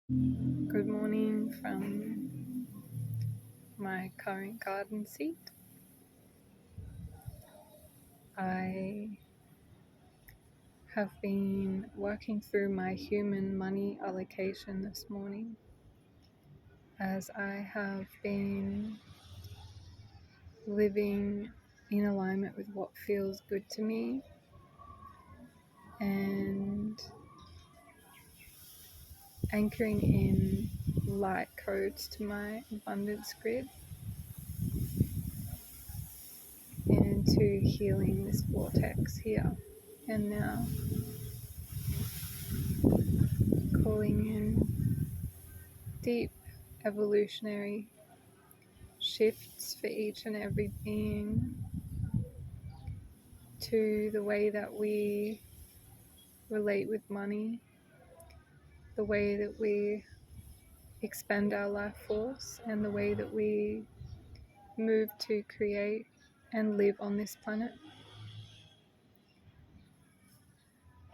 Good morning from my current garden seat. I have been working through my human money allocation this morning as I have been living in alignment with what feels good to me and anchoring in light codes to my abundance grid and to healing this vortex here and now, calling in deep evolutionary shifts for each and every being to the way that we relate with money, the way that we expend our life force, and the way that we move to create and live on this planet.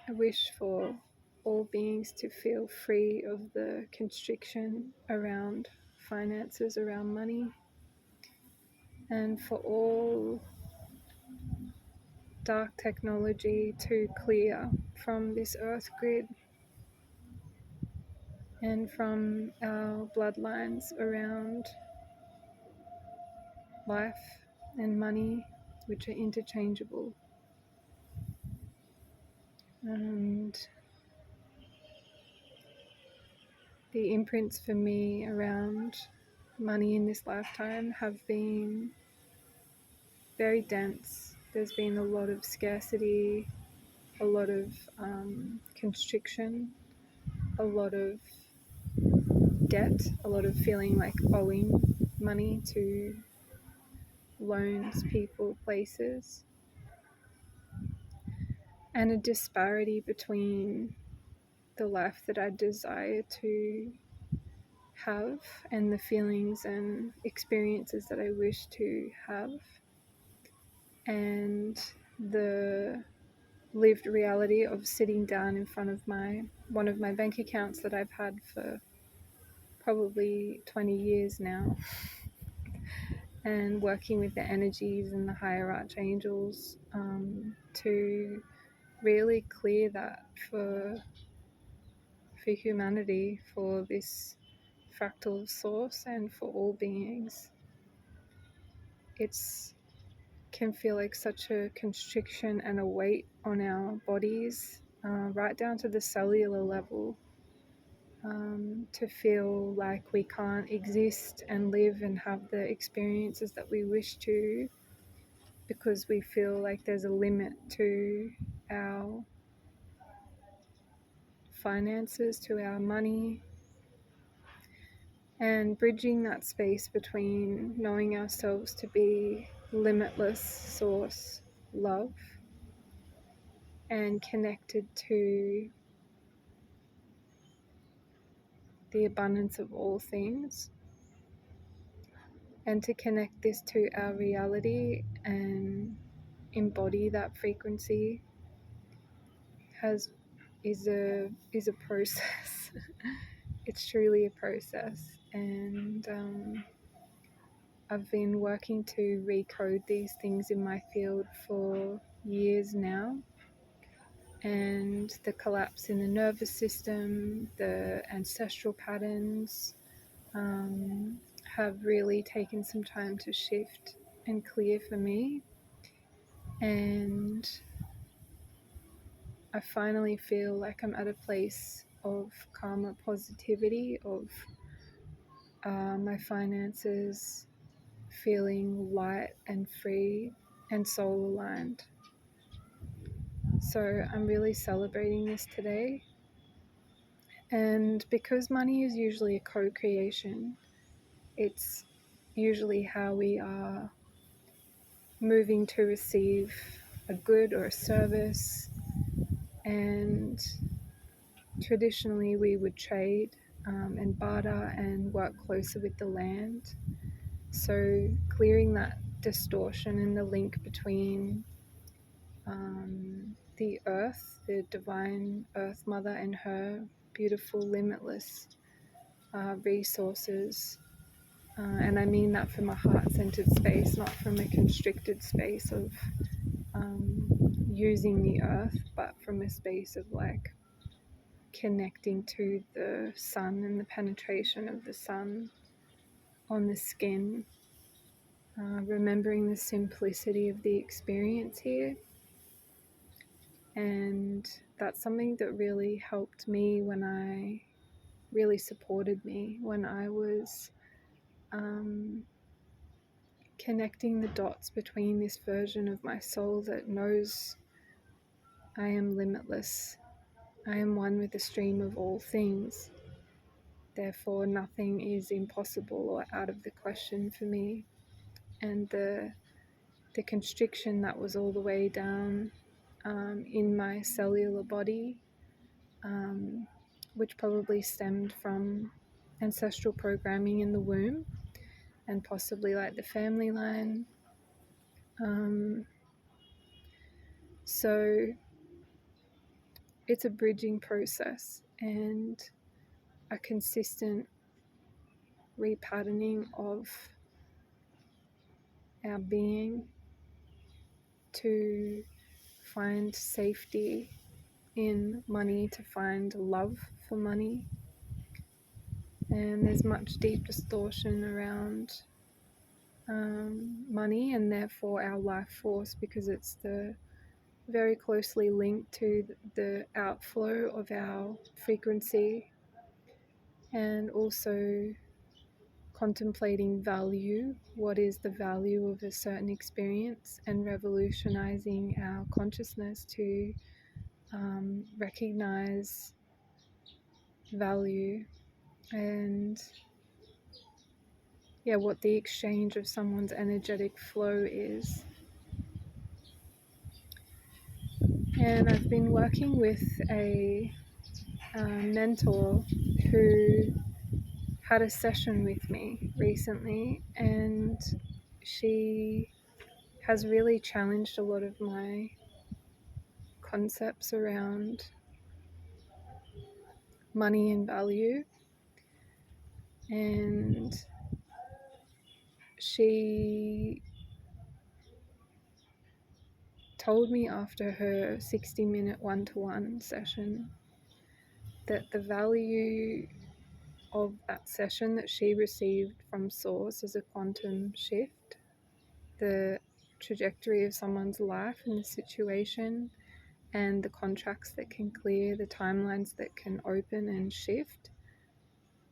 I wish for all beings to feel free of the constriction around finances, around money, and for all dark technology to clear from this earth grid and from our bloodlines around life and money, which are interchangeable. And the imprints for me around money in this lifetime have been very dense. There's been a lot of scarcity, a lot of constriction, a lot of debt, a lot of feeling like owing money to loans, people, places, and a disparity between the life that I desire to have and the feelings and experiences that I wish to have, and the lived reality of sitting down in front of one of my bank accounts that I've had for probably 20 years now, and working with the energies and the higher archangels to really clear that for humanity, for this fractal source, and for all beings. It's can feel like such a constriction and a weight on our bodies, right down to the cellular level, to feel like we can't exist and live and have the experiences that we wish to, because we feel like there's a limit to our finances, to our money, and bridging that space between knowing ourselves to be limitless source love and connected to the abundance of all things, and to connect this to our reality and embody that frequency has is a process. It's truly a process, and I've been working to recode these things in my field for years now, and the collapse in the nervous system, the ancestral patterns, have really taken some time to shift and clear for me. And I finally feel like I'm at a place of calmer positivity, of my finances feeling light and free and soul aligned. So I'm really celebrating this today. And because money is usually a co-creation, it's usually how we are moving to receive a good or a service, and traditionally we would trade and barter and work closer with the land. So clearing that distortion and the link between the earth, the divine earth mother, and her beautiful limitless resources. And I mean that from a heart-centered space, not from a constricted space of using the earth, but from a space of like connecting to the sun and the penetration of the sun on the skin, remembering the simplicity of the experience here. And that's something that really helped me really supported me when I was connecting the dots between this version of my soul that knows I am limitless. I am one with the stream of all things. Therefore, nothing is impossible or out of the question for me. And the constriction that was all the way down in my cellular body, which probably stemmed from ancestral programming in the womb and possibly like the family line. So it's a bridging process and a consistent repatterning of our being to find safety in money, to find love for money. And there's much deep distortion around money and therefore our life force, because it's very closely linked to the outflow of our frequency, and also contemplating value. What is the value of a certain experience, and revolutionizing our consciousness to recognize value and what the exchange of someone's energetic flow is. And I've been working with a mentor who had a session with me recently, and she has really challenged a lot of my concepts around money and value. And she told me after her 60-minute one-to-one session that the value of that session that she received from Source as a quantum shift, the trajectory of someone's life and the situation, and the contracts that can clear, the timelines that can open and shift,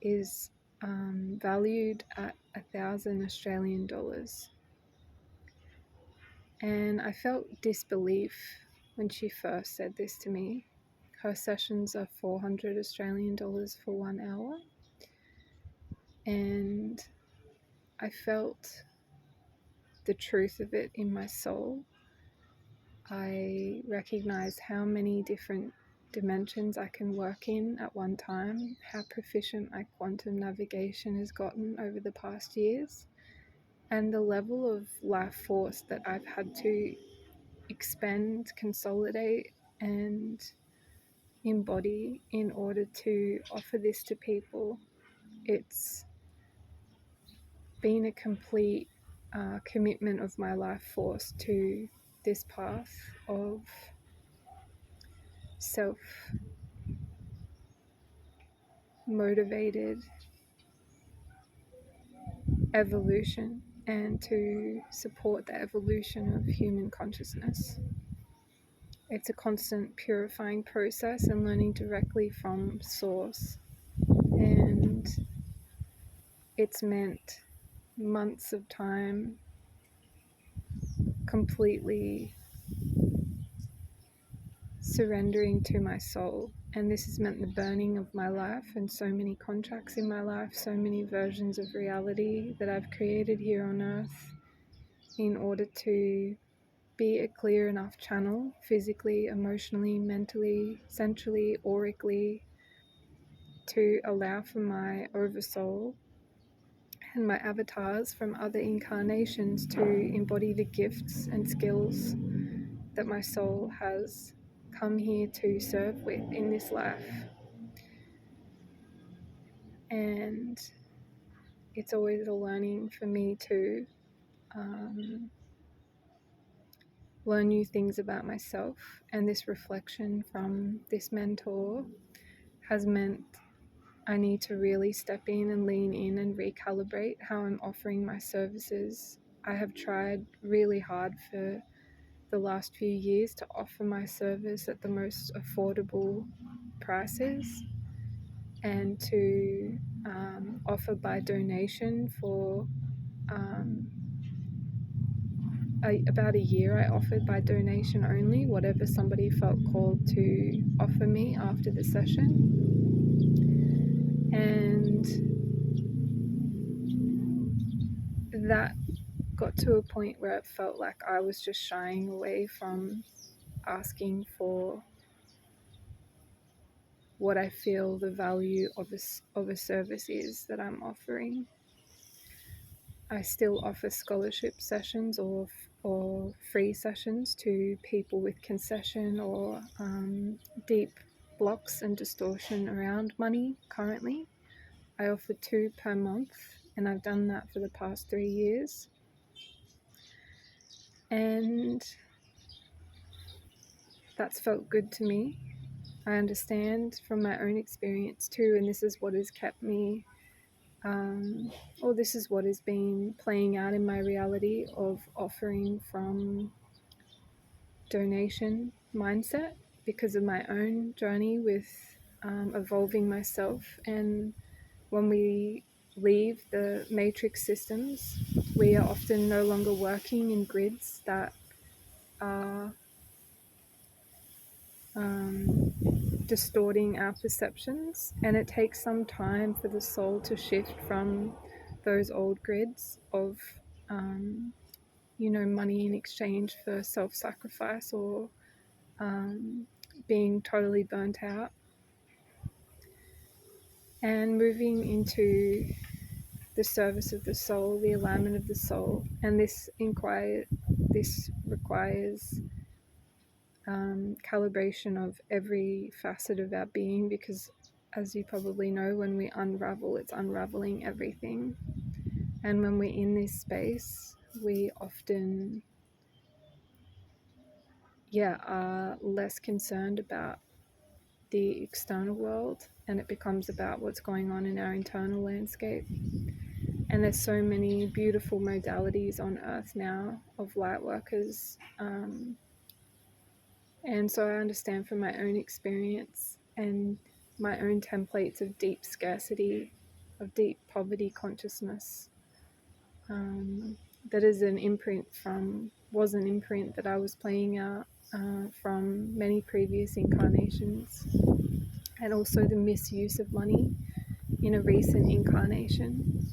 is valued at $1,000 Australian. And I felt disbelief when she first said this to me. Her sessions are $400 Australian for 1 hour. And I felt the truth of it in my soul. I recognized how many different dimensions I can work in at one time, how proficient my quantum navigation has gotten over the past years, and the level of life force that I've had to expend, consolidate, and embody in order to offer this to people. It's been a complete commitment of my life force to this path of self-motivated evolution, and to support the evolution of human consciousness. It's a constant purifying process and learning directly from Source. And it's meant months of time completely surrendering to my soul. And this has meant the burning of my life and so many contracts in my life, so many versions of reality that I've created here on earth in order to be a clear enough channel, physically, emotionally, mentally, centrally, aurically, to allow for my oversoul and my avatars from other incarnations to embody the gifts and skills that my soul has come here to serve with in this life. And it's always a learning for me to learn new things about myself. And this reflection from this mentor has meant I need to really step in and lean in and recalibrate how I'm offering my services. I have tried really hard for the last few years to offer my service at the most affordable prices and to offer by donation for about a year. I offered by donation only, whatever somebody felt called to offer me after the session. And that got to a point where it felt like I was just shying away from asking for what I feel the value of a service is that I'm offering. I still offer scholarship sessions or free sessions to people with concession or deep blocks and distortion around money currently. I offer 2 per month, and I've done that for the past 3 years. And that's felt good to me. I understand from my own experience too, and this is what has kept me, or this is what has been playing out in my reality of offering from donation mindset because of my own journey with evolving myself. And when we leave the matrix systems, we are often no longer working in grids that are distorting our perceptions, and it takes some time for the soul to shift from those old grids of money in exchange for self-sacrifice or being totally burnt out, and moving into the service of the soul, the alignment of the soul. And this requires calibration of every facet of our being, because as you probably know, when we unravel, it's unraveling everything. And when we're in this space, we often are less concerned about the external world, and it becomes about what's going on in our internal landscape. And there's so many beautiful modalities on earth now of light workers, and so I understand from my own experience and my own templates of deep scarcity, of deep poverty consciousness, that is was an imprint that I was playing out from many previous incarnations, and also the misuse of money in a recent incarnation.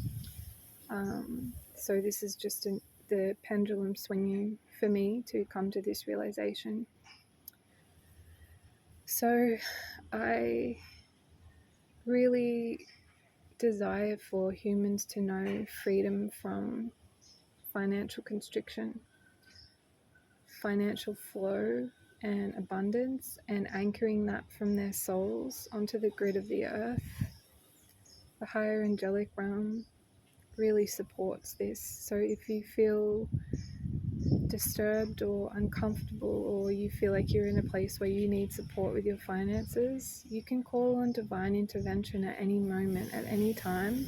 So this is just the pendulum swinging for me to come to this realization. So I really desire for humans to know freedom from financial constriction, financial flow and abundance, and anchoring that from their souls onto the grid of the earth. The higher angelic realm really supports this. So if you feel disturbed or uncomfortable, or you feel like you're in a place where you need support with your finances, you can call on divine intervention at any moment, at any time.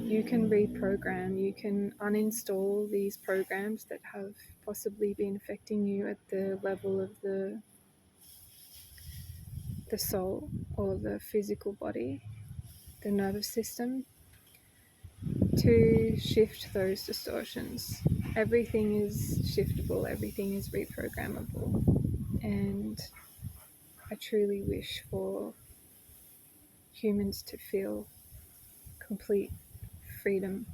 You can reprogram, you can uninstall these programs that have possibly been affecting you at the level of the soul or the physical body, the nervous system, to shift those distortions. Everything is shiftable, everything is reprogrammable, and I truly wish for humans to feel complete freedom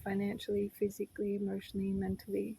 financially, physically, emotionally, mentally,